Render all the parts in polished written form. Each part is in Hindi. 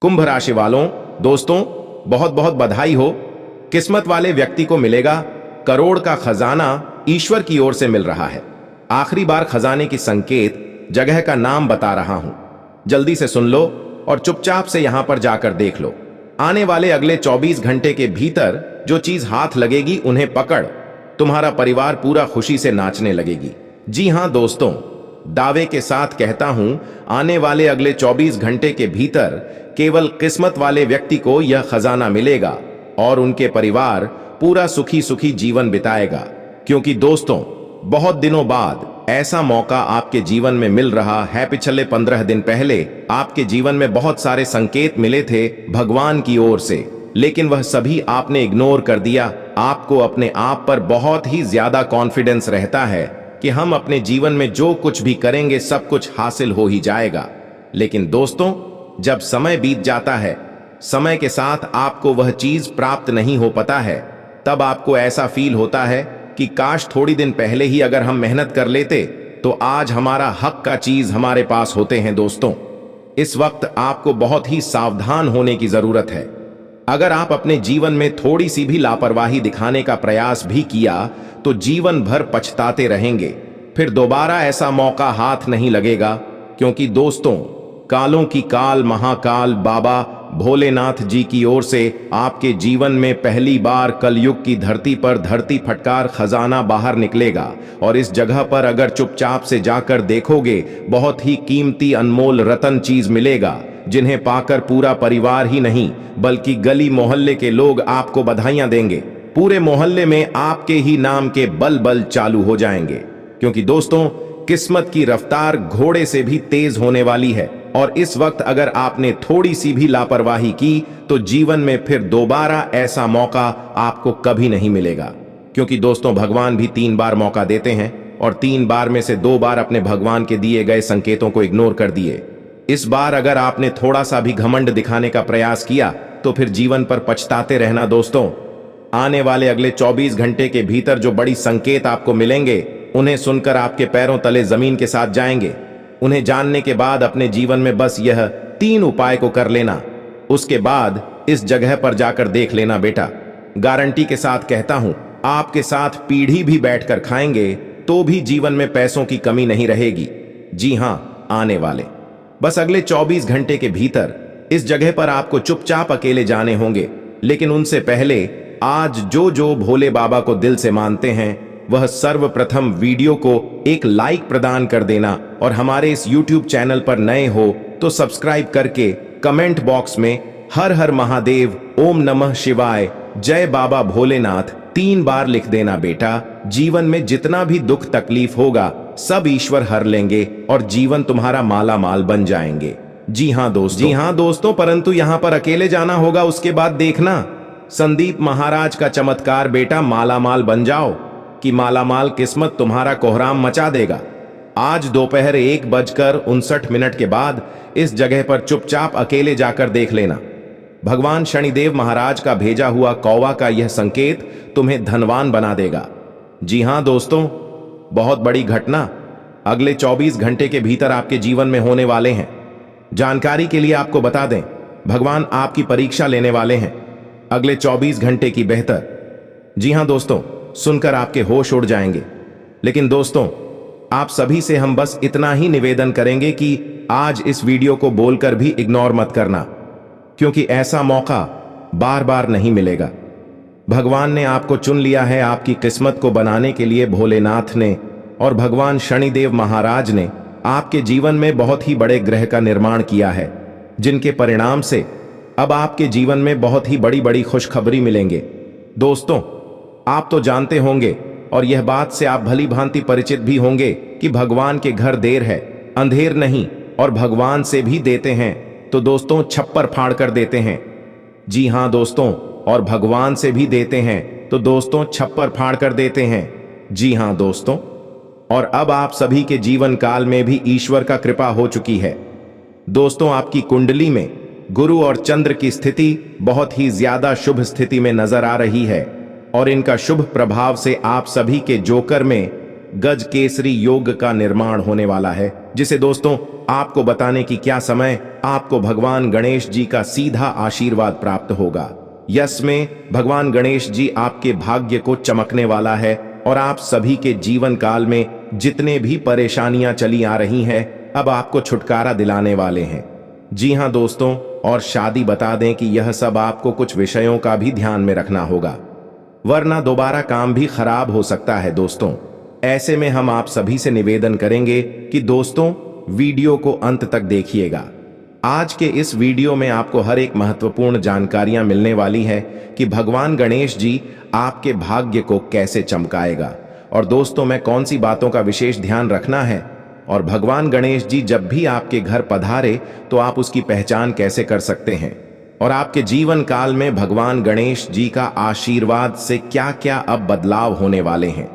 कुंभ राशि वालों, दोस्तों, बहुत बहुत बधाई हो। किस्मत वाले व्यक्ति को मिलेगा करोड़ का खजाना, ईश्वर की ओर से मिल रहा है। आखिरी बार खजाने की संकेत, जगह का नाम बता रहा हूं। जल्दी से सुन लो और चुपचाप से यहां पर जाकर देख लो। आने वाले अगले 24 घंटे के भीतर जो चीज हाथ लगेगी उन्हें पकड़ तुम्हारा परिवार पूरा खुशी से नाचने लगेगी। जी हां दोस्तों, दावे के साथ कहता हूं, आने वाले अगले 24 घंटे के भीतर केवल किस्मत वाले व्यक्ति को यह खजाना मिलेगा और उनके परिवार पूरा सुखी सुखी जीवन बिताएगा। क्योंकि दोस्तों, बहुत दिनों बाद ऐसा मौका आपके जीवन में मिल रहा है। पिछले 15 दिन पहले आपके जीवन में बहुत सारे संकेत मिले थे भगवान की ओर से, लेकिन वह सभी आपने इग्नोर कर दिया। आपको अपने आप पर बहुत ही ज्यादा कॉन्फिडेंस रहता है कि हम अपने जीवन में जो कुछ भी करेंगे सब कुछ हासिल हो ही जाएगा। लेकिन दोस्तों, जब समय बीत जाता है, समय के साथ आपको वह चीज प्राप्त नहीं हो पाता है, तब आपको ऐसा फील होता है कि काश थोड़ी दिन पहले ही अगर हम मेहनत कर लेते तो आज हमारा हक का चीज हमारे पास होते हैं। दोस्तों, इस वक्त आपको बहुत ही सावधान होने की जरूरत है। अगर आप अपने जीवन में थोड़ी सी भी लापरवाही दिखाने का प्रयास भी किया तो जीवन भर पछताते रहेंगे। फिर दोबारा ऐसा मौका हाथ नहीं लगेगा। क्योंकि दोस्तों, कालों की काल महाकाल बाबा भोलेनाथ जी की ओर से आपके जीवन में पहली बार कलयुग की धरती पर धरती फटकार खजाना बाहर निकलेगा। और इस जगह पर अगर चुपचाप से जाकर देखोगे, बहुत ही कीमती अनमोल रतन चीज मिलेगा, जिन्हें पाकर पूरा परिवार ही नहीं बल्कि गली मोहल्ले के लोग आपको बधाइयां देंगे। पूरे मोहल्ले में आपके ही नाम के बल बल चालू हो जाएंगे। क्योंकि दोस्तों, किस्मत की रफ्तार घोड़े से भी तेज होने वाली है और इस वक्त अगर आपने थोड़ी सी भी लापरवाही की तो जीवन में फिर दोबारा ऐसा मौका आपको कभी नहीं मिलेगा। क्योंकि दोस्तों, भगवान भी 3 बार मौका देते हैं और 3 बार में से 2 बार अपने भगवान के दिए गए संकेतों को इग्नोर कर दिए। इस बार अगर आपने थोड़ा सा भी घमंड दिखाने का प्रयास किया तो फिर जीवन पर पछताते रहना। दोस्तों, आने वाले अगले 24 घंटे के भीतर जो बड़ी संकेत आपको मिलेंगे, उन्हें सुनकर आपके पैरों तले जमीन के साथ जाएंगे। उन्हें जानने के बाद अपने जीवन में बस यह 3 उपाय को कर लेना। उसके बाद इस जगह पर जाकर देख लेना बेटा। गारंटी के साथ कहता हूं, आपके साथ पीढ़ी भी बैठकर खाएंगे तो भी जीवन में पैसों की कमी नहीं रहेगी। जी हां, आने वाले बस अगले 24 घंटे के भीतर इस जगह पर आपको चुपचाप अकेले जाने होंगे। लेकिन उनसे पहले आज जो भोले बाबा को दिल से मानते हैं, वह सर्वप्रथम वीडियो को एक लाइक प्रदान कर देना और हमारे इस YouTube चैनल पर नए हो तो सब्सक्राइब करके कमेंट बॉक्स में हर हर महादेव, ओम नमः शिवाय, जय बाबा भोलेनाथ 3 बार लिख देना बेटा। जीवन में जितना भी दुख तकलीफ होगा सब ईश्वर हर लेंगे और जीवन तुम्हारा माला माल बन जाएंगे। जी हां दोस्तों, परंतु यहां पर अकेले जाना होगा। उसके बाद देखना संदीप महाराज का चमत्कार बेटा। माला माल बन जाओ कि मालामाल किस्मत तुम्हारा कोहराम मचा देगा। आज दोपहर 1:59 के बाद इस जगह पर चुपचाप अकेले जाकर देख लेना। भगवान शनिदेव महाराज का भेजा हुआ कौवा का यह संकेत तुम्हें धनवान बना देगा। जी हां दोस्तों, बहुत बड़ी घटना अगले 24 घंटे के भीतर आपके जीवन में होने वाले हैं। जानकारी के लिए आपको बता दें, भगवान आपकी परीक्षा लेने वाले हैं अगले 24 घंटे की बेहतर। जी हां दोस्तों, सुनकर आपके होश उड़ जाएंगे। लेकिन दोस्तों, आप सभी से हम बस इतना ही निवेदन करेंगे कि आज इस वीडियो को बोलकर भी इग्नोर मत करना। क्योंकि ऐसा मौका बार बार नहीं मिलेगा। भगवान ने आपको चुन लिया है आपकी किस्मत को बनाने के लिए। भोलेनाथ ने और भगवान शनिदेव महाराज ने आपके जीवन में बहुत ही बड़े ग्रह का निर्माण किया है, जिनके परिणाम से अब आपके जीवन में बहुत ही बड़ी बड़ी खुशखबरी मिलेंगे। दोस्तों, आप तो जानते होंगे और यह बात से आप भली भांति परिचित भी होंगे कि भगवान के घर देर है अंधेर नहीं, और भगवान से भी देते हैं तो दोस्तों छप्पर फाड़ कर देते हैं। जी हां दोस्तों, और भगवान से भी देते हैं तो दोस्तों छप्पर फाड़ कर देते हैं। जी हां दोस्तों, और अब आप सभी के जीवन काल में भी ईश्वर का कृपा हो चुकी है। दोस्तों, आपकी कुंडली में गुरु और चंद्र की स्थिति बहुत ही ज्यादा शुभ स्थिति में नजर आ रही है और इनका शुभ प्रभाव से आप सभी के जोकर में गज केसरी योग का निर्माण होने वाला है, जिसे दोस्तों आपको बताने कि क्या समय आपको भगवान गणेश जी का सीधा आशीर्वाद प्राप्त होगा। यस में भगवान गणेश जी आपके भाग्य को चमकने वाला है और आप सभी के जीवन काल में जितने भी परेशानियां चली आ रही हैं, अब आपको छुटकारा दिलाने वाले हैं। जी हां दोस्तों, और शादी बता दें कि यह सब आपको कुछ विषयों का भी ध्यान में रखना होगा, वरना दोबारा काम भी खराब हो सकता है दोस्तों। ऐसे में हम आप सभी से निवेदन करेंगे कि दोस्तों वीडियो को अंत तक देखिएगा। आज के इस वीडियो में आपको हर एक महत्वपूर्ण जानकारियां मिलने वाली है कि भगवान गणेश जी आपके भाग्य को कैसे चमकाएगा, और दोस्तों में कौन सी बातों का विशेष ध्यान रखना है, और भगवान गणेश जी जब भी आपके घर पधारे तो आप उसकी पहचान कैसे कर सकते हैं, और आपके जीवन काल में भगवान गणेश जी का आशीर्वाद से क्या क्या अब बदलाव होने वाले हैं,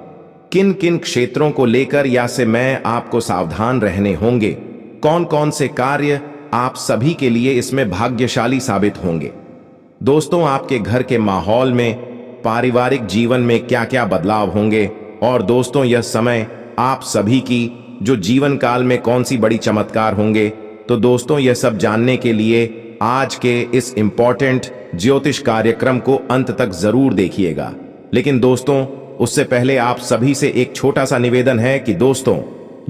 किन किन क्षेत्रों को लेकर या से मैं आपको सावधान रहने होंगे, कौन कौन से कार्य आप सभी के लिए इसमें भाग्यशाली साबित होंगे। दोस्तों आपके घर के माहौल में, पारिवारिक जीवन में क्या क्या बदलाव होंगे, और दोस्तों यह समय आप सभी की जो जीवन काल में कौन सी बड़ी चमत्कार होंगे। तो दोस्तों यह सब जानने के लिए आज के इस इंपॉर्टेंट ज्योतिष कार्यक्रम को अंत तक जरूर देखिएगा। लेकिन दोस्तों उससे पहले आप सभी से एक छोटा सा निवेदन है कि दोस्तों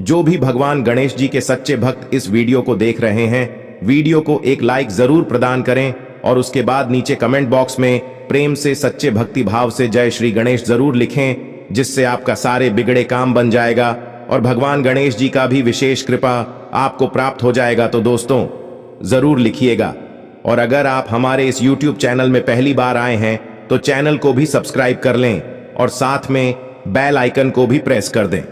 जो भी भगवान गणेश जी के सच्चे भक्त इस वीडियो को देख रहे हैं, वीडियो को एक लाइक जरूर प्रदान करें, और उसके बाद नीचे कमेंट बॉक्स में प्रेम से सच्चे भक्ति भाव से जय श्री गणेश जरूर लिखें, जिससे आपका सारे बिगड़े काम बन जाएगा और भगवान गणेश जी का भी विशेष कृपा आपको प्राप्त हो जाएगा। तो दोस्तों जरूर लिखिएगा, और अगर आप हमारे इस YouTube चैनल में पहली बार आए हैं तो चैनल को भी सब्सक्राइब कर लें और साथ में बेल आइकन को भी प्रेस कर दें,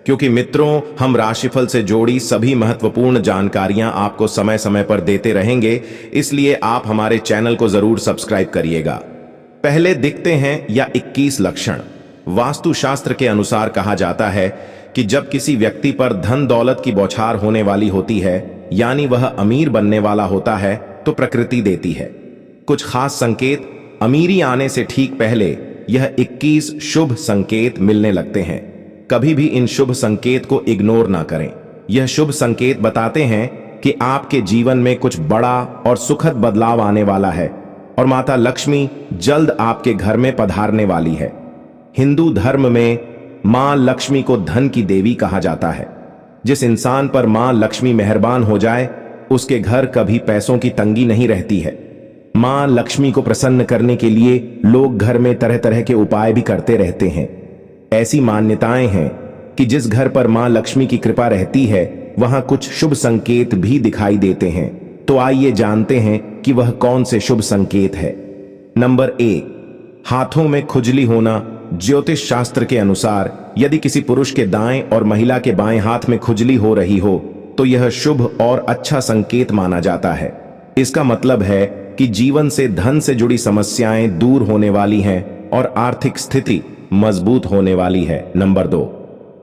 क्योंकि मित्रों हम राशिफल से जोड़ी सभी महत्वपूर्ण जानकारियां आपको समय समय पर देते रहेंगे, इसलिए आप हमारे चैनल को जरूर सब्सक्राइब करिएगा। पहले दिखते हैं या 21 लक्षण। वास्तुशास्त्र के अनुसार कहा जाता है कि जब किसी व्यक्ति पर धन दौलत की बौछार होने वाली होती है, यानी वह अमीर बनने वाला होता है, तो प्रकृति देती है कुछ खास संकेत। अमीरी आने से ठीक पहले यह 21 शुभ संकेत मिलने लगते हैं। कभी भी इन शुभ संकेत को इग्नोर ना करें। यह शुभ संकेत बताते हैं कि आपके जीवन में कुछ बड़ा और सुखद बदलाव आने वाला है, और माता लक्ष्मी जल्द आपके घर में पधारने वाली है। हिंदू धर्म में मां लक्ष्मी को धन की देवी कहा जाता है। जिस इंसान पर मां लक्ष्मी मेहरबान हो जाए उसके घर कभी पैसों की तंगी नहीं रहती है। मां लक्ष्मी को प्रसन्न करने के लिए लोग घर में तरह तरह के उपाय भी करते रहते हैं। ऐसी मान्यताएं हैं कि जिस घर पर मां लक्ष्मी की कृपा रहती है वहां कुछ शुभ संकेत भी दिखाई देते हैं। तो आइए जानते हैं कि वह कौन से शुभ संकेत है। नंबर 1, हाथों में खुजली होना। ज्योतिष शास्त्र के अनुसार यदि किसी पुरुष के दाएं और महिला के बाएं हाथ में खुजली हो रही हो तो यह शुभ और अच्छा संकेत माना जाता है। इसका मतलब है कि जीवन से धन से जुड़ी समस्याएं दूर होने वाली हैं और आर्थिक स्थिति मजबूत होने वाली है। नंबर 2,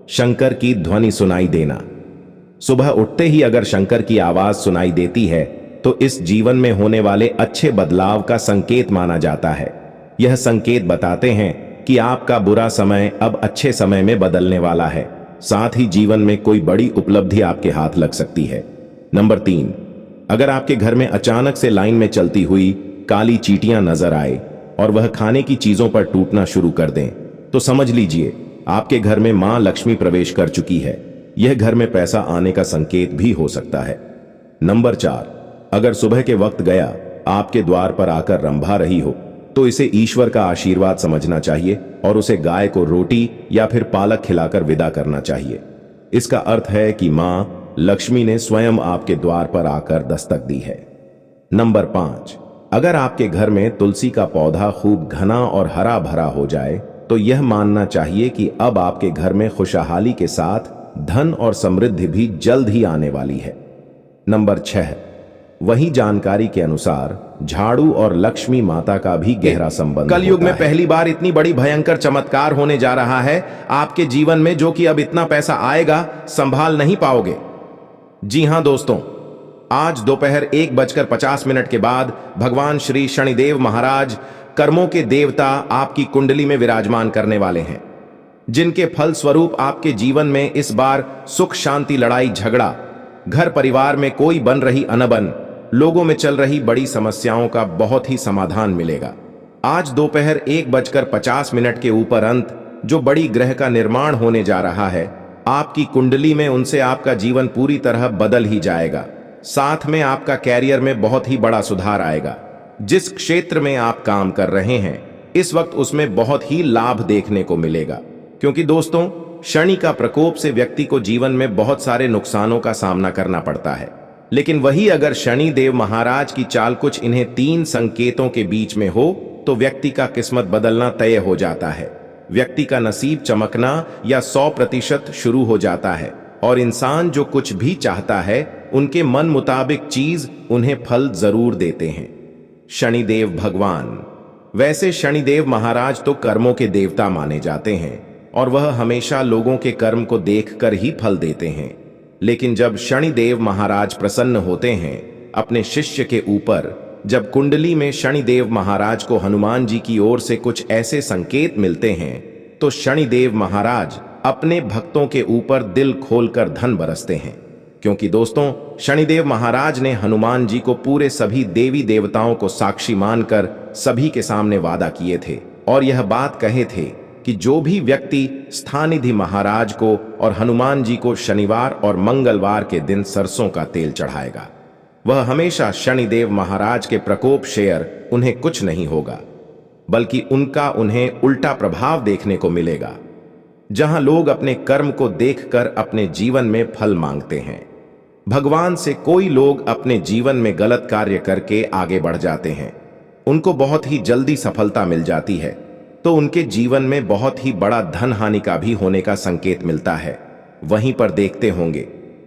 शंकर की ध्वनि सुनाई देना। सुबह उठते ही अगर शंकर की आवाज सुनाई देती है तो इस जीवन में होने वाले अच्छे बदलाव का संकेत माना जाता है। यह संकेत बताते हैं कि आपका बुरा समय अब अच्छे समय में बदलने वाला है, साथ ही जीवन में कोई बड़ी उपलब्धि आपके हाथ लग सकती है। नंबर 3, अगर आपके घर में अचानक से लाइन में चलती हुई काली चींटियां नजर आए और वह खाने की चीजों पर टूटना शुरू कर दें तो समझ लीजिए आपके घर में मां लक्ष्मी प्रवेश कर चुकी है। यह घर में पैसा आने का संकेत भी हो सकता है। नंबर 4, अगर सुबह के वक्त गया आपके द्वार पर आकर रंभा रही हो तो इसे ईश्वर का आशीर्वाद समझना चाहिए और उसे गाय को रोटी या फिर पालक खिलाकर विदा करना चाहिए। इसका अर्थ है कि मां लक्ष्मी ने स्वयं आपके द्वार पर आकर दस्तक दी है। नंबर 5, अगर आपके घर में तुलसी का पौधा खूब घना और हरा भरा हो जाए तो यह मानना चाहिए कि अब आपके घर में खुशहाली के साथ धन और समृद्धि भी जल्द ही आने वाली है। नंबर 6, वही जानकारी के अनुसार झाड़ू और लक्ष्मी माता का भी गहरा संबंध कलयुग में पहली बार इतनी बड़ी भयंकर चमत्कार होने जा रहा है आपके जीवन में, जो कि अब इतना पैसा आएगा संभाल नहीं पाओगे। जी हां दोस्तों, आज दोपहर 1:50 के बाद भगवान श्री शनिदेव महाराज कर्मों के देवता आपकी कुंडली में विराजमान करने वाले हैं, जिनके फल स्वरूप आपके जीवन में इस बार सुख शांति लड़ाई झगड़ा घर परिवार में कोई बन रही अनबन, लोगों में चल रही बड़ी समस्याओं का बहुत ही समाधान मिलेगा। आज दोपहर 1:50 के उपरांत जो बड़ी ग्रह का निर्माण होने जा रहा है, आपकी कुंडली में, उनसे आपका जीवन पूरी तरह बदल ही जाएगा। साथ में आपका कैरियर में बहुत ही बड़ा सुधार आएगा। जिस क्षेत्र में आप काम कर रहे हैं इस वक्त उसमें बहुत ही लाभ देखने को मिलेगा, क्योंकि दोस्तों शनि का प्रकोप से व्यक्ति को जीवन में बहुत सारे नुकसानों का सामना करना पड़ता है। लेकिन वही अगर शनि देव महाराज की चाल कुछ इन्हें 3 संकेतों के बीच में हो तो व्यक्ति का किस्मत बदलना तय हो जाता है। व्यक्ति का नसीब चमकना या 100% शुरू हो जाता है और इंसान जो कुछ भी चाहता है उनके मन मुताबिक चीज उन्हें फल जरूर देते हैं। शनिदेव भगवान। वैसे शनिदेव महाराज तो कर्मों के देवता माने जाते हैं और वह हमेशा लोगों के कर्म को देखकर ही फल देते हैं। लेकिन जब शनिदेव महाराज प्रसन्न होते हैं अपने शिष्य के ऊपर, जब कुंडली में शनिदेव महाराज को हनुमान जी की ओर से कुछ ऐसे संकेत मिलते हैं तो शनिदेव महाराज अपने भक्तों के ऊपर दिल खोलकर धन बरसते हैं। क्योंकि दोस्तों शनिदेव महाराज ने हनुमान जी को पूरे सभी देवी देवताओं को साक्षी मानकर सभी के सामने वादा किए थे और यह बात कहे थे कि जो भी व्यक्ति स्थानिधि महाराज को और हनुमान जी को शनिवार और मंगलवार के दिन सरसों का तेल चढ़ाएगा, वह हमेशा शनिदेव महाराज के प्रकोप शेयर उन्हें कुछ नहीं होगा, बल्कि उनका उन्हें उल्टा प्रभाव देखने को मिलेगा। जहां लोग अपने कर्म को देखकर अपने जीवन में फल मांगते हैं, भगवान से कोई लोग अपने जीवन में गलत कार्य करके आगे बढ़ जाते हैं, उनको बहुत ही जल्दी सफलता मिल जाती है, तो उनके जीवन में बहुत ही बड़ा धन हानि का भी होने का संकेत मिलता है। वहीं पर देखते होंगे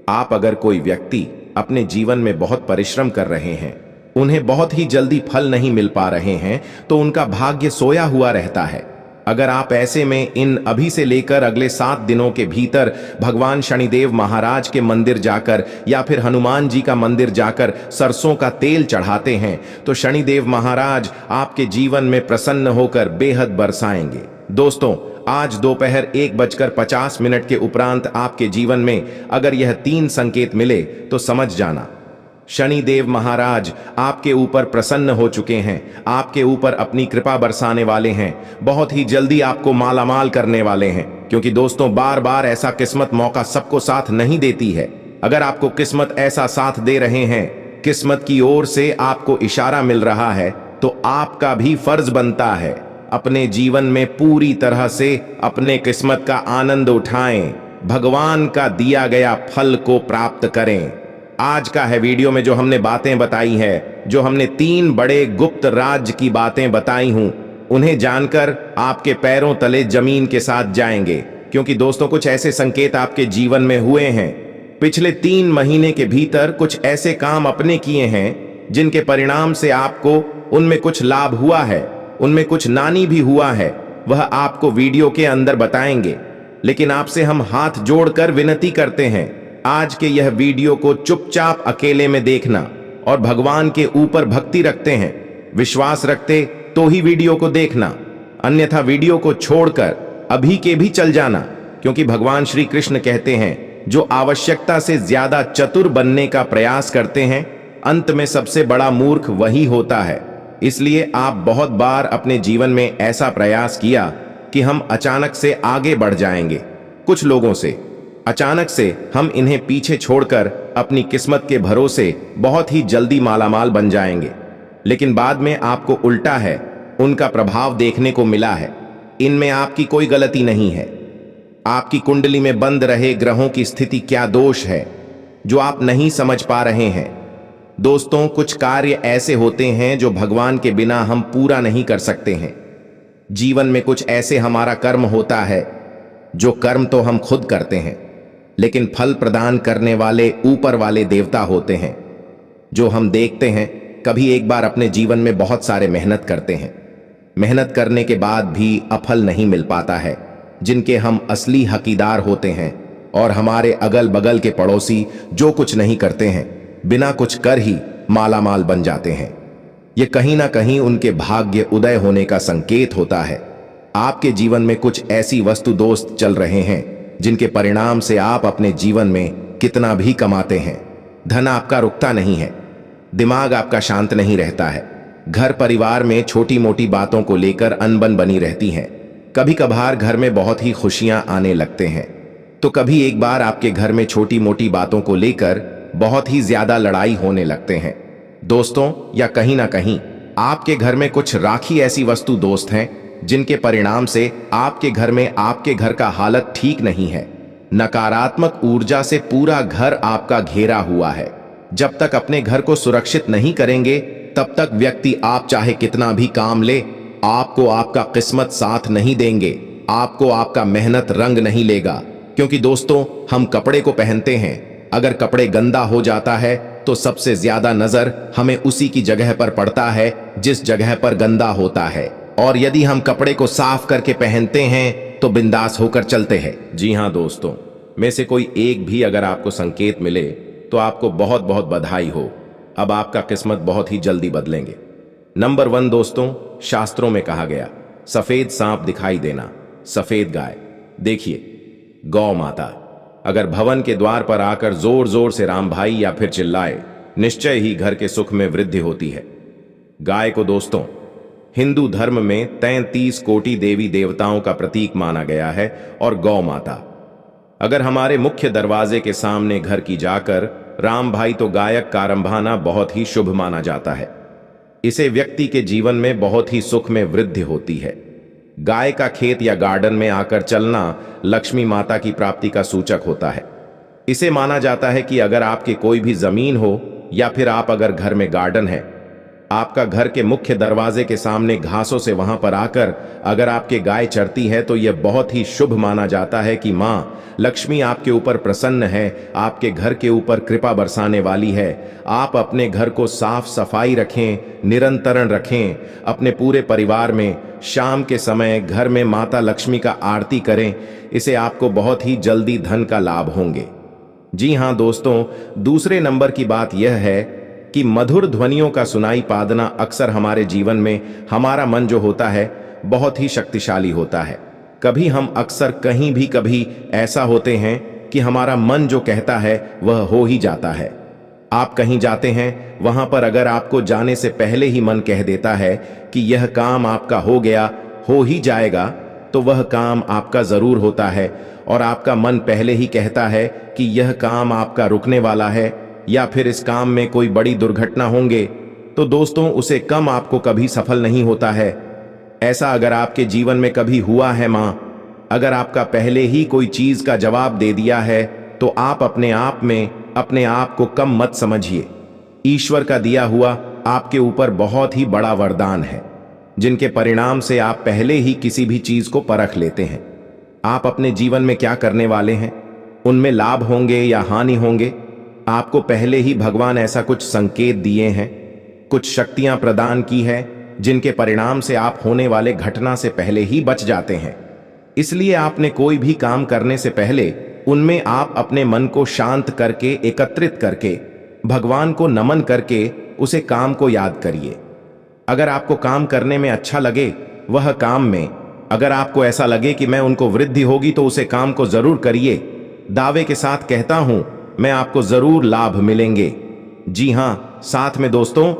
आप, अगर कोई व्यक्ति अपने जीवन में बहुत परिश्रम कर रहे हैं, उन्हें बहुत ही जल्दी फल नहीं मिल पा रहे हैं, तो उनका भाग्य सोया हुआ रहता है। अगर आप ऐसे में इन अभी से लेकर अगले 7 दिनों के भीतर भगवान शनिदेव महाराज के मंदिर जाकर या फिर हनुमान जी का मंदिर जाकर सरसों का तेल चढ़ाते हैं तो शनिदेव महाराज आपके जीवन में प्रसन्न होकर बेहद बरसाएंगे। दोस्तों आज दोपहर 1:50 के उपरांत आपके जीवन में अगर यह 3 संकेत मिले तो समझ जाना शनिदेव महाराज आपके ऊपर प्रसन्न हो चुके हैं, आपके ऊपर अपनी कृपा बरसाने वाले हैं, बहुत ही जल्दी आपको मालामाल करने वाले हैं। क्योंकि दोस्तों बार बार ऐसा किस्मत मौका सबको साथ नहीं देती है। अगर आपको किस्मत ऐसा साथ दे रहे हैं, किस्मत की ओर से आपको इशारा मिल रहा है, तो आपका भी फर्ज बनता है अपने जीवन में पूरी तरह से अपने किस्मत का आनंद उठाएं, भगवान का दिया गया फल को प्राप्त करें। आज का है वीडियो में जो हमने बातें बताई है, जो हमने 3 बड़े गुप्त राज की बातें बताई हूं, उन्हें जानकर आपके पैरों तले जमीन के साथ जाएंगे। क्योंकि दोस्तों कुछ ऐसे संकेत आपके जीवन में हुए हैं, पिछले 3 महीने के भीतर कुछ ऐसे काम अपने किए हैं जिनके परिणाम से आपको उनमें कुछ लाभ हुआ है, उनमें कुछ नानी भी हुआ है, वह आपको वीडियो के अंदर बताएंगे। लेकिन आपसे हम हाथ जोड़कर विनती करते हैं, आज के यह वीडियो को चुपचाप अकेले में देखना और भगवान के ऊपर भक्ति रखते हैं, विश्वास रखते तो ही वीडियो को देखना, अन्यथा वीडियो को छोड़कर अभी के भी चल जाना। क्योंकि भगवान श्री कृष्ण कहते हैं जो आवश्यकता से ज्यादा चतुर बनने का प्रयास करते हैं, अंत में सबसे बड़ा मूर्ख वही होता है। इसलिए आप बहुत बार अपने जीवन में ऐसा प्रयास किया कि हम अचानक से आगे बढ़ जाएंगे, कुछ लोगों से अचानक से हम इन्हें पीछे छोड़कर अपनी किस्मत के भरोसे बहुत ही जल्दी मालामाल बन जाएंगे। लेकिन बाद में आपको उल्टा है, उनका प्रभाव देखने को मिला है। इनमें आपकी कोई गलती नहीं है। आपकी कुंडली में बंद रहे ग्रहों की स्थिति क्या दोष है जो आप नहीं समझ पा रहे हैं। दोस्तों कुछ कार्य ऐसे होते हैं जो भगवान के बिना हम पूरा नहीं कर सकते हैं। जीवन में कुछ ऐसे हमारा कर्म होता है जो कर्म तो हम खुद करते हैं, लेकिन फल प्रदान करने वाले ऊपर वाले देवता होते हैं जो हम देखते हैं। कभी एक बार अपने जीवन में बहुत सारे मेहनत करते हैं, मेहनत करने के बाद भी अफल नहीं मिल पाता है, जिनके हम असली हकीदार होते हैं। और हमारे अगल बगल के पड़ोसी जो कुछ नहीं करते हैं, बिना कुछ कर ही मालामाल बन जाते हैं। ये कहीं ना कहीं उनके भाग्य उदय होने का संकेत होता है। आपके जीवन में कुछ ऐसी वस्तु दोस्त चल रहे हैं जिनके परिणाम से आप अपने जीवन में कितना भी कमाते हैं, धन आपका रुकता नहीं है, दिमाग आपका शांत नहीं रहता है, घर परिवार में छोटी मोटी बातों को लेकर अनबन बनी रहती है। कभी कभार घर में बहुत ही खुशियां आने लगते हैं, तो कभी एक बार आपके घर में छोटी मोटी बातों को लेकर बहुत ही ज्यादा लड़ाई होने लगते हैं। दोस्तों, या कहीं ना कहीं आपके घर में कुछ राखी ऐसी वस्तु दोस्त हैं जिनके परिणाम से आपके घर में आपके घर का हालत ठीक नहीं है। नकारात्मक ऊर्जा से पूरा घर आपका घेरा हुआ है। जब तक अपने घर को सुरक्षित नहीं करेंगे तब तक व्यक्ति आप चाहे कितना भी काम ले, आपको आपका किस्मत साथ नहीं देंगे, आपको आपका मेहनत रंग नहीं लेगा। क्योंकि दोस्तों, हम कपड़े को पहनते हैं, अगर कपड़े गंदा हो जाता है तो सबसे ज्यादा नजर हमें उसी की जगह पर पड़ता है जिस जगह पर गंदा होता है, और यदि हम कपड़े को साफ करके पहनते हैं तो बिंदास होकर चलते हैं। जी हाँ दोस्तों, में से कोई एक भी अगर आपको संकेत मिले तो आपको बहुत बहुत बधाई हो, अब आपका किस्मत बहुत ही जल्दी बदलेंगे। नंबर 1 दोस्तों, शास्त्रों में कहा गया सफेद सांप दिखाई देना, सफेद गाय। देखिए, गौ माता अगर भवन के द्वार पर आकर जोर जोर से राम भाई या फिर चिल्लाए, निश्चय ही घर के सुख में वृद्धि होती है। गाय को दोस्तों हिंदू धर्म में 33 कोटि देवी देवताओं का प्रतीक माना गया है, और गौ माता अगर हमारे मुख्य दरवाजे के सामने घर की जाकर राम भाई तो गायक कारंभाना बहुत ही शुभ माना जाता है। इसे व्यक्ति के जीवन में बहुत ही सुख में वृद्धि होती है। गाय का खेत या गार्डन में आकर चलना लक्ष्मी माता की प्राप्ति का सूचक होता है। इसे माना जाता है कि अगर आपके कोई भी जमीन हो या फिर आप अगर घर में गार्डन है, आपका घर के मुख्य दरवाजे के सामने घासों से वहां पर आकर अगर आपके गाय चरती है तो यह बहुत ही शुभ माना जाता है कि मां लक्ष्मी आपके ऊपर प्रसन्न है, आपके घर के ऊपर कृपा बरसाने वाली है। आप अपने घर को साफ सफाई रखें, निरंतरण रखें, अपने पूरे परिवार में शाम के समय घर में माता लक्ष्मी का आरती करें, इसे आपको बहुत ही जल्दी धन का लाभ होंगे। जी हां दोस्तों, दूसरे नंबर की बात यह है कि मधुर ध्वनियों का सुनाई पादना अक्सर हमारे जीवन में हमारा मन जो होता है बहुत ही शक्तिशाली होता है। कभी हम अक्सर कहीं भी कभी ऐसा होते हैं कि हमारा मन जो कहता है वह हो ही जाता है। आप कहीं जाते हैं, वहां पर अगर आपको जाने से पहले ही मन कह देता है कि यह काम आपका हो गया, हो ही जाएगा, तो वह काम आपका जरूर होता है। और आपका मन पहले ही कहता है कि यह काम आपका रुकने वाला है या फिर इस काम में कोई बड़ी दुर्घटना होंगे, तो दोस्तों उसे कम आपको कभी सफल नहीं होता है। ऐसा अगर आपके जीवन में कभी हुआ है मां, अगर आपका पहले ही कोई चीज का जवाब दे दिया है तो आप अपने आप में अपने आप को कम मत समझिए। ईश्वर का दिया हुआ आपके ऊपर बहुत ही बड़ा वरदान है, जिनके परिणाम से आप पहले ही किसी भी चीज को परख लेते हैं। आप अपने जीवन में क्या करने वाले हैं, उनमें लाभ होंगे या हानि होंगे, आपको पहले ही भगवान ऐसा कुछ संकेत दिए हैं, कुछ शक्तियां प्रदान की है, जिनके परिणाम से आप होने वाले घटना से पहले ही बच जाते हैं। इसलिए आपने कोई भी काम करने से पहले उनमें आप अपने मन को शांत करके, एकत्रित करके, भगवान को नमन करके उसे काम को याद करिए। अगर आपको काम करने में अच्छा लगे, वह काम में अगर आपको ऐसा लगे कि मैं उनको वृद्धि होगी, तो उसे काम को जरूर करिए। दावे के साथ कहता हूं, मैं आपको जरूर लाभ मिलेंगे। जी हां, साथ में दोस्तों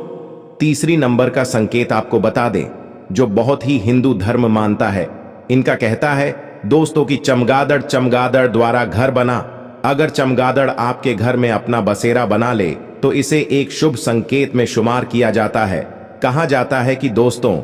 तीसरी नंबर का संकेत आपको बता दें, जो बहुत ही हिंदू धर्म मानता है। इनका कहता है दोस्तों कि चमगादड़ द्वारा घर बना। अगर चमगादड़ आपके घर में अपना बसेरा बना ले तो इसे एक शुभ संकेत में शुमार किया जाता है। कहा जाता है कि दोस्तों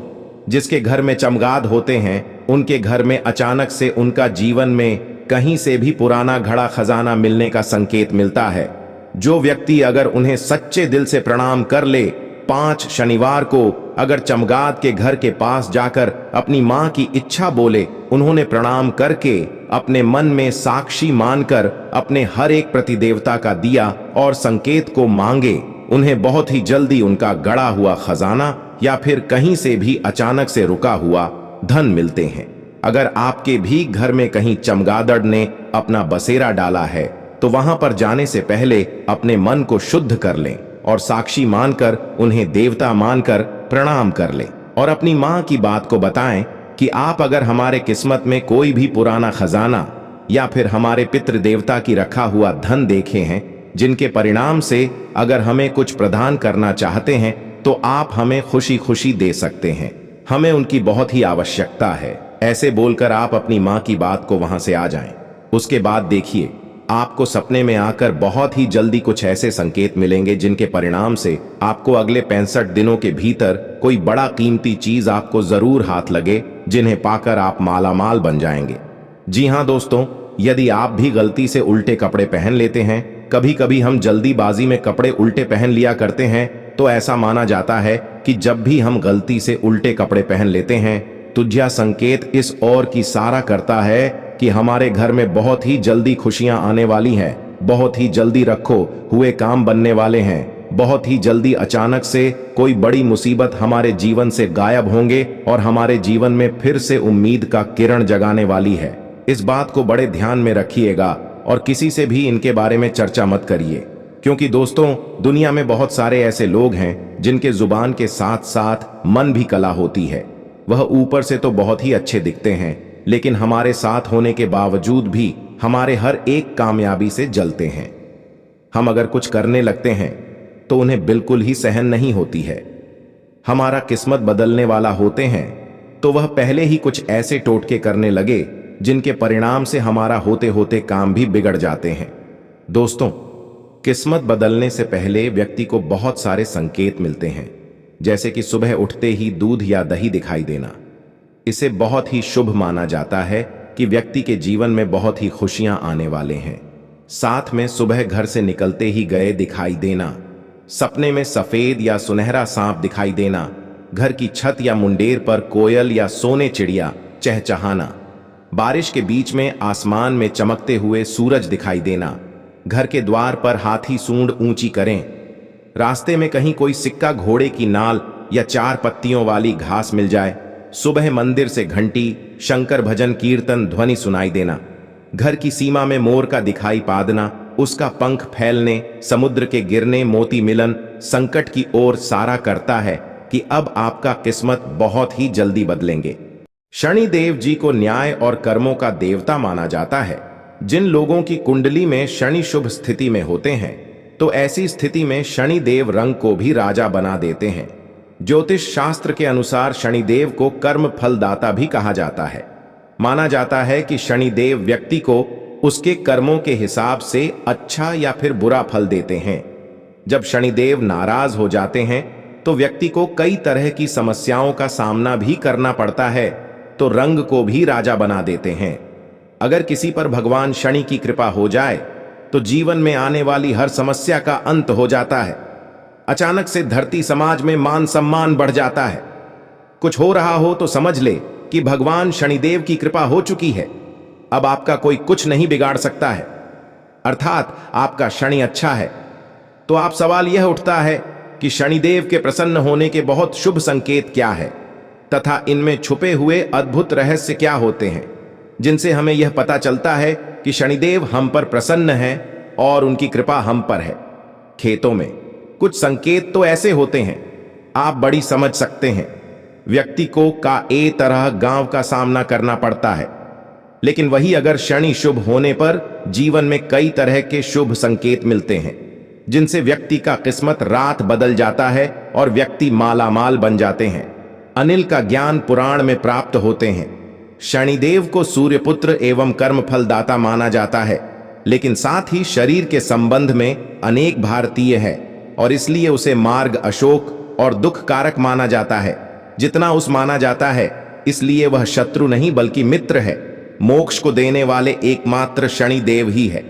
जिसके घर में चमगाद होते हैं, उनके घर में अचानक से उनका जीवन में कहीं से भी पुराना घड़ा खजाना मिलने का संकेत मिलता है। जो व्यक्ति अगर उन्हें सच्चे दिल से प्रणाम कर ले, 5 शनिवार को अगर चमगाद के घर के पास जाकर अपनी मां की इच्छा बोले, उन्होंने प्रणाम करके अपने मन में साक्षी मानकर अपने हर एक प्रतिदेवता का दिया और संकेत को मांगे, उन्हें बहुत ही जल्दी उनका गड़ा हुआ खजाना या फिर कहीं से भी अचानक से रुका हुआ धन मिलते हैं। अगर आपके भी घर में कहीं चमगादड़ ने अपना बसेरा डाला है तो वहां पर जाने से पहले अपने मन को शुद्ध कर लें और साक्षी मानकर उन्हें देवता मानकर प्रणाम कर लें और अपनी मां की बात को बताएं कि आप अगर हमारे किस्मत में कोई भी पुराना खजाना या फिर हमारे पितृ देवता की रखा हुआ धन देखे हैं जिनके परिणाम से अगर हमें कुछ प्रदान करना चाहते हैं तो आप हमें खुशी खुशी दे सकते हैं, हमें उनकी बहुत ही आवश्यकता है। ऐसे बोलकर आप अपनी माँ की बात को वहां से आ जाएं। उसके बाद देखिए, आपको सपने में आकर बहुत ही जल्दी कुछ ऐसे संकेत मिलेंगे जिनके परिणाम से आपको अगले 65 दिनों के भीतर कोई बड़ा कीमती चीज आपको जरूर हाथ लगे, जिन्हें पाकर आप मालामाल बन जाएंगे। जी हाँ दोस्तों, यदि आप भी गलती से उल्टे कपड़े पहन लेते हैं, कभी कभी हम जल्दीबाजी में कपड़े उल्टे पहन लिया करते हैं, तो ऐसा माना जाता है कि जब भी हम गलती से उल्टे कपड़े पहन लेते हैं तो यह संकेत इस ओर की इशारा करता है कि हमारे घर में बहुत ही जल्दी खुशियां आने वाली हैं, बहुत ही जल्दी रखो हुए काम बनने वाले हैं, बहुत ही जल्दी अचानक से कोई बड़ी मुसीबत हमारे जीवन से गायब होंगे और हमारे जीवन में फिर से उम्मीद का किरण जगाने वाली है। इस बात को बड़े ध्यान में रखिएगा और किसी से भी इनके बारे में चर्चा मत करिए, क्योंकि दोस्तों दुनिया में बहुत सारे ऐसे लोग हैं जिनके जुबान के साथ साथ मन भी कला होती है। वह ऊपर से तो बहुत ही अच्छे दिखते हैं, लेकिन हमारे साथ होने के बावजूद भी हमारे हर एक कामयाबी से जलते हैं। हम अगर कुछ करने लगते हैं तो उन्हें बिल्कुल ही सहन नहीं होती है। हमारा किस्मत बदलने वाला होते हैं तो वह पहले ही कुछ ऐसे टोटके करने लगे जिनके परिणाम से हमारा होते होते काम भी बिगड़ जाते हैं। दोस्तों, किस्मत बदलने से पहले व्यक्ति को बहुत सारे संकेत मिलते हैं, जैसे कि सुबह उठते ही दूध या दही दिखाई देना। इसे बहुत ही शुभ माना जाता है कि व्यक्ति के जीवन में बहुत ही खुशियां आने वाले हैं। साथ में सुबह घर से निकलते ही गए दिखाई देना, सपने में सफेद या सुनहरा सांप दिखाई देना, घर की छत या मुंडेर पर कोयल या सोने चिड़िया चहचहाना, बारिश के बीच में आसमान में चमकते हुए सूरज दिखाई देना, घर के द्वार पर हाथी सूंड ऊंची करें, रास्ते में कहीं कोई सिक्का घोड़े की नाल या 4 पत्तियों वाली घास मिल जाए, सुबह मंदिर से घंटी, शंकर भजन कीर्तन ध्वनि सुनाई देना, घर की सीमा में मोर का दिखाई पादना, उसका पंख फैलने, समुद्र के गिरने, मोती मिलन संकट की ओर सारा करता है कि अब आपका किस्मत बहुत ही जल्दी बदलेंगे। शनिदेव जी को न्याय और कर्मों का देवता माना जाता है। जिन लोगों की कुंडली में शनि शुभ स्थिति में होते हैं तो ऐसी स्थिति में शनिदेव रंग को भी राजा बना देते हैं। ज्योतिष शास्त्र के अनुसार शनिदेव को कर्म फलदाता भी कहा जाता है। माना जाता है कि शनिदेव व्यक्ति को उसके कर्मों के हिसाब से अच्छा या फिर बुरा फल देते हैं। जब शनिदेव नाराज हो जाते हैं तो व्यक्ति को कई तरह की समस्याओं का सामना भी करना पड़ता है, तो रंग को भी राजा बना देते हैं। अगर किसी पर भगवान शनि की कृपा हो जाए तो जीवन में आने वाली हर समस्या का अंत हो जाता है। अचानक से धरती समाज में मान सम्मान बढ़ जाता है। कुछ हो रहा हो तो समझ ले कि भगवान शनिदेव की कृपा हो चुकी है। अब आपका कोई कुछ नहीं बिगाड़ सकता है, अर्थात आपका शनि अच्छा है। तो आप सवाल यह उठता है कि शनिदेव के प्रसन्न होने के बहुत शुभ संकेत क्या है तथा इनमें छुपे हुए अद्भुत रहस्य क्या होते हैं, जिनसे हमें यह पता चलता है कि शनिदेव हम पर प्रसन्न हैं और उनकी कृपा हम पर है। खेतों में कुछ संकेत तो ऐसे होते हैं, आप बड़ी समझ सकते हैं। व्यक्ति को ए तरह गांव का सामना करना पड़ता है, लेकिन वही अगर शनि शुभ होने पर जीवन में कई तरह के शुभ संकेत मिलते हैं, जिनसे व्यक्ति का किस्मत रात बदल जाता है और व्यक्ति मालामाल बन जाते हैं। अनिल का ज्ञान पुराण में प्राप्त होते हैं। शनिदेव को सूर्यपुत्र एवं कर्मफलदाता माना जाता है, लेकिन साथ ही शरीर के संबंध में अनेक भारतीय है और इसलिए उसे मार्ग अशोक और दुख कारक माना जाता है। जितना उस माना जाता है इसलिए वह शत्रु नहीं बल्कि मित्र है। मोक्ष को देने वाले एकमात्र शनिदेव ही है।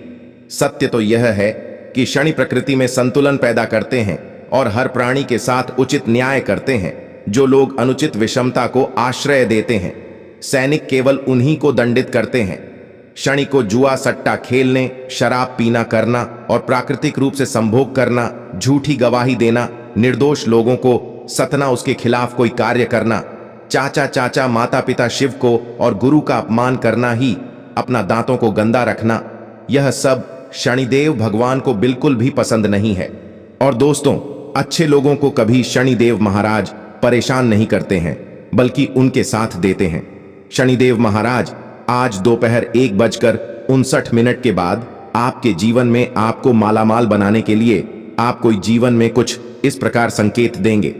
सत्य तो यह है कि शनि प्रकृति में संतुलन पैदा करते हैं और हर प्राणी के साथ उचित न्याय करते हैं। जो लोग अनुचित विषमता को आश्रय देते हैं, सैनिक केवल उन्हीं को दंडित करते हैं। शनि को जुआ सट्टा खेलने, शराब पीना करना और प्राकृतिक रूप से संभोग करना, झूठी गवाही देना, निर्दोष लोगों को सतना उसके खिलाफ कोई कार्य करना, चाचा चाचा माता पिता शिव को और गुरु का अपमान करना ही, अपना दांतों को गंदा रखना, यह सब शनिदेव भगवान को बिल्कुल भी पसंद नहीं है। और दोस्तों, अच्छे लोगों को कभी शनिदेव महाराज परेशान नहीं करते हैं बल्कि उनके साथ देते हैं। शनिदेव महाराज आज दोपहर 1:59 के बाद आपके जीवन में आपको मालामाल बनाने के लिए आपको जीवन में कुछ इस प्रकार संकेत देंगे।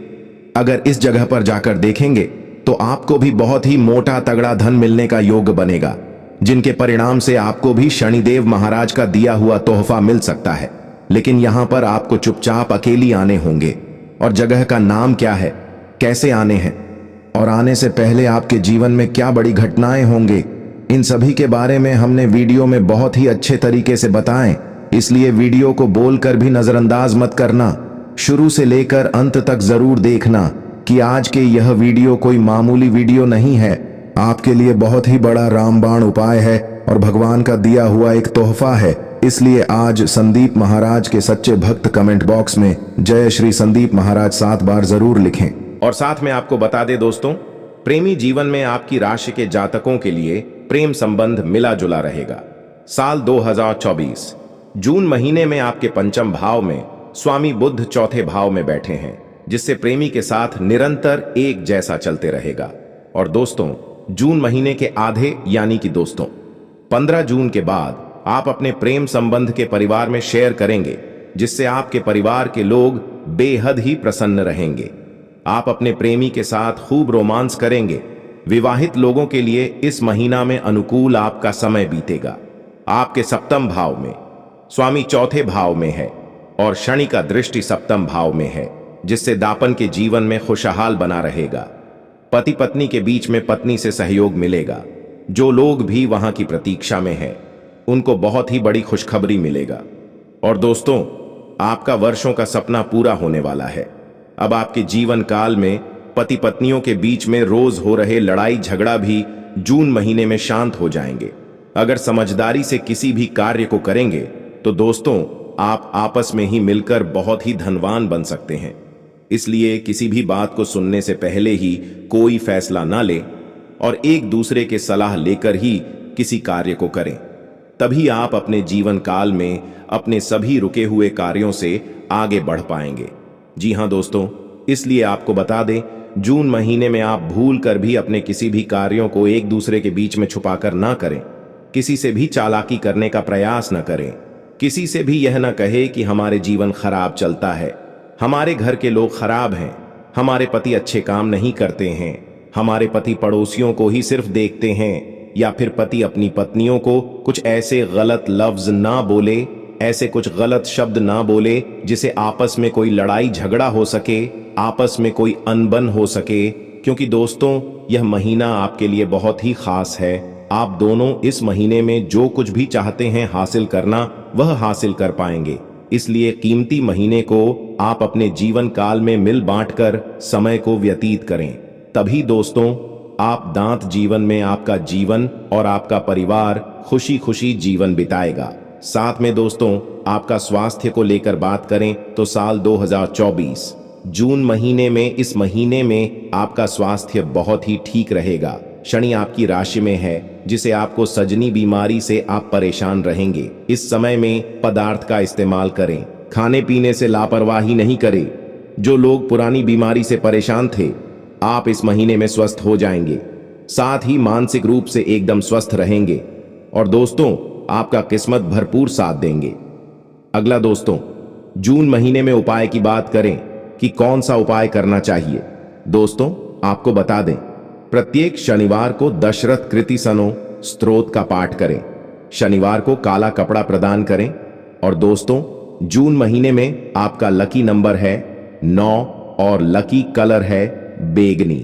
अगर इस जगह पर जाकर देखेंगे तो आपको भी बहुत ही मोटा तगड़ा धन मिलने का योग बनेगा, जिनके परिणाम से आपको भी शनिदेव महाराज का दिया हुआ तोहफा मिल सकता है। लेकिन यहां पर आपको चुपचाप अकेली आने होंगे। और जगह का नाम क्या है, कैसे आने हैं, और आने से पहले आपके जीवन में क्या बड़ी घटनाएं होंगे, इन सभी के बारे में हमने वीडियो में बहुत ही अच्छे तरीके से बताएं। इसलिए वीडियो को बोलकर भी नजरअंदाज मत करना, शुरू से लेकर अंत तक जरूर देखना कि आज के यह वीडियो कोई मामूली वीडियो नहीं है, आपके लिए बहुत ही बड़ा रामबाण उपाय है और भगवान का दिया हुआ एक तोहफा है। इसलिए आज संदीप महाराज के सच्चे भक्त कमेंट बॉक्स में जय श्री संदीप महाराज 7 बार जरूर लिखें। और साथ में आपको बता दें दोस्तों, प्रेमी जीवन में आपकी राशि के जातकों के लिए प्रेम संबंध मिला जुला रहेगा। साल 2024 जून महीने में आपके पंचम भाव में स्वामी बुध चौथे भाव में बैठे हैं, जिससे प्रेमी के साथ निरंतर एक जैसा चलते रहेगा। और दोस्तों, जून महीने के आधे यानी कि दोस्तों 15 जून के बाद आप अपने प्रेम संबंध के परिवार में शेयर करेंगे, जिससे आपके परिवार के लोग बेहद ही प्रसन्न रहेंगे। आप अपने प्रेमी के साथ खूब रोमांस करेंगे। विवाहित लोगों के लिए इस महीना में अनुकूल आपका समय बीतेगा। आपके सप्तम भाव में स्वामी चौथे भाव में है और शनि का दृष्टि सप्तम भाव में है, जिससे दापन के जीवन में खुशहाल बना रहेगा। पति पत्नी के बीच में पत्नी से सहयोग मिलेगा। जो लोग भी वहां की प्रतीक्षा में हैं, उनको बहुत ही बड़ी खुशखबरी मिलेगा। और दोस्तों, आपका वर्षों का सपना पूरा होने वाला है। अब आपके जीवन काल में पति पत्नियों के बीच में रोज हो रहे लड़ाई झगड़ा भी जून महीने में शांत हो जाएंगे। अगर समझदारी से किसी भी कार्य को करेंगे तो दोस्तों, आप आपस में ही मिलकर बहुत ही धनवान बन सकते हैं। इसलिए किसी भी बात को सुनने से पहले ही कोई फैसला ना लें और एक दूसरे के सलाह लेकर ही किसी कार्य को करें। तभी आप अपने जीवन काल में अपने सभी रुके हुए कार्यों से आगे बढ़ पाएंगे। जी हां दोस्तों, इसलिए आपको बता दें, जून महीने में आप भूल कर भी अपने किसी भी कार्यों को एक दूसरे के बीच में छुपाकर ना करें। किसी से भी चालाकी करने का प्रयास न करें। किसी से भी यह न कहे कि हमारे जीवन खराब चलता है, हमारे घर के लोग खराब हैं, हमारे पति अच्छे काम नहीं करते हैं, हमारे पति पड़ोसियों को ही सिर्फ देखते हैं, या फिर पति अपनी पत्नियों को कुछ ऐसे गलत लफ्ज ना बोले, ऐसे कुछ गलत शब्द ना बोले जिसे आपस में कोई लड़ाई झगड़ा हो सके, आपस में कोई अनबन हो सके। क्योंकि दोस्तों, यह महीना आपके लिए बहुत ही खास है। आप दोनों इस महीने में जो कुछ भी चाहते हैं हासिल करना, वह हासिल कर पाएंगे। इसलिए कीमती महीने को आप अपने जीवन काल में मिल बांटकर समय को व्यतीत करें। तभी दोस्तों, आप दांत जीवन में आपका जीवन और आपका परिवार खुशी खुशी जीवन बिताएगा। साथ में दोस्तों, आपका स्वास्थ्य को लेकर बात करें तो साल 2024 जून महीने में, इस महीने में आपका स्वास्थ्य बहुत ही ठीक रहेगा। शनि आपकी राशि में है, जिसे आपको सजनी बीमारी से आप परेशान रहेंगे। इस समय में पदार्थ का इस्तेमाल करें, खाने पीने से लापरवाही नहीं करें। जो लोग पुरानी बीमारी से परेशान थे, आप इस महीने में स्वस्थ हो जाएंगे। साथ ही मानसिक रूप से एकदम स्वस्थ रहेंगे। और दोस्तों, आपका किस्मत भरपूर साथ देंगे। अगला दोस्तों, जून महीने में उपाय की बात करें कि कौन सा उपाय करना चाहिए। दोस्तों, आपको बता दें, प्रत्येक शनिवार को दशरथ कृति सनो स्तोत्र का पाठ करें। शनिवार को काला कपड़ा प्रदान करें। और दोस्तों, जून महीने में आपका लकी नंबर है 9 और लकी कलर है बैगनी।